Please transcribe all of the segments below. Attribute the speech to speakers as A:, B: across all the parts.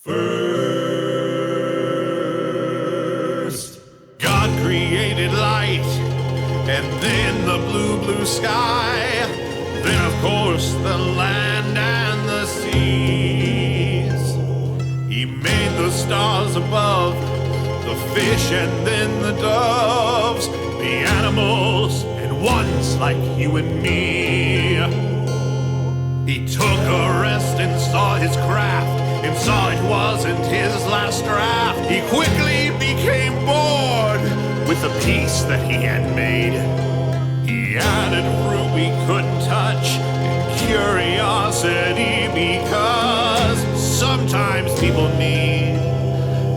A: First, God created light, and then the blue, blue sky. Then, of course, the land and the seas. He made the stars above, the fish and then the doves, the animals and ones like you and me. He took a rest and saw his craft, and saw it wasn't his last draft. He quickly became bored with the piece that he had made. He added fruit we couldn't touch, and curiosity, because sometimes people need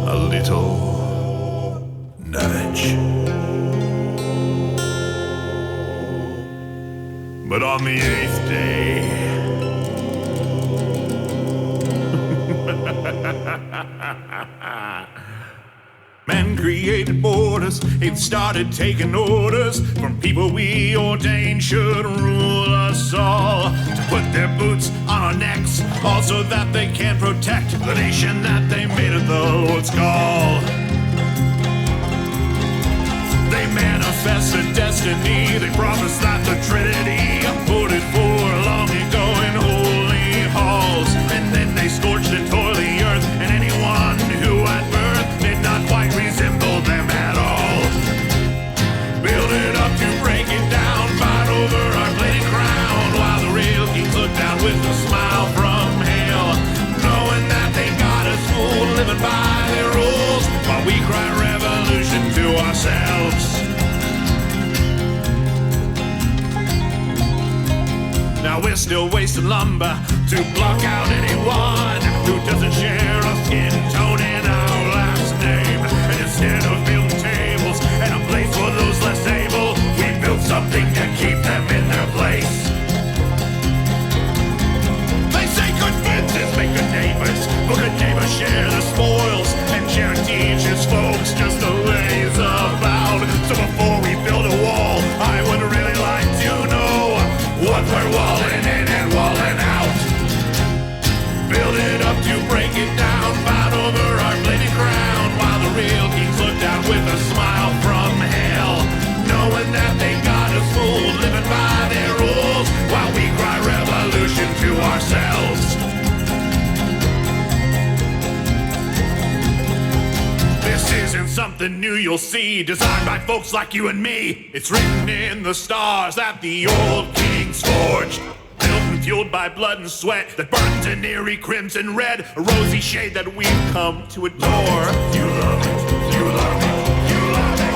A: a little nudge. But on the 8th day, man created borders. It started taking orders from people we ordained should rule us all, to put their boots on our necks, also that they can protect the nation that they made of the Lord's call. They manifest a destiny. They promised that the Trinity voted for long ago in holy halls, and then they scorched and tore the earth, and anyone who at birth did not quite resemble them at all. Build it up to break it down, fight over our bladed crown, while the real kings look down with a smile from hell, knowing that they got us fooled, living by their rules, while we cry revolution to ourselves. Now we're still wasting lumber to block out anyone who doesn't share a skin tone in our last name. And instead of building tables and a place for those less able, we built something to keep them in their place. They say good fences make good neighbors, but good neighbors share the spoils, and sharing teaches folks just to laze about. So before we build a wall, I would really like to know what we're walling in and walling out. Build it up to break it down, fight over our bladed crown, while the real kings look down with a smile from hell, knowing that they got us fooled, living by their rules, while we cry revolution to ourselves. This isn't something new you'll see, designed by folks like you and me. It's written in the stars that the old kings forged, built and fueled by blood and sweat, that burns an eerie crimson red, a rosy shade that we've come to adore. You love it, you love it, you love it.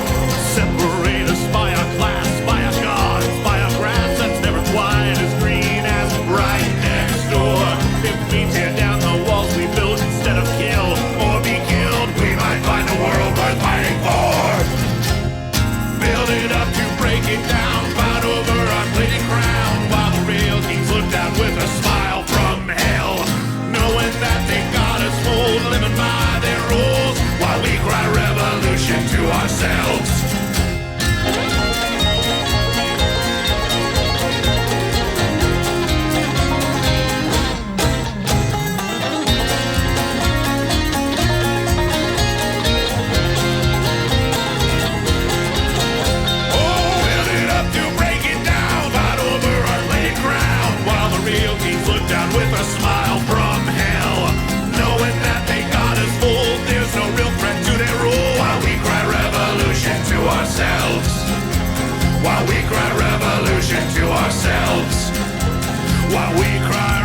A: Separate us by our class, by our gods, by our grass that's never quite as green as right next door. If we tear down the walls we built instead of kill or be killed, we might find a world worth fighting for. Build it up to break it down, fight over our bladed crown, while the real kings look down with a smile from hell, knowing that they got us fooled, living by their rules, while we cry revolution to ourselves. With a smile from hell, knowing that they got us fooled, there's no real threat to their rule, while we cry revolution to ourselves, while we cry revolution to ourselves, while we cry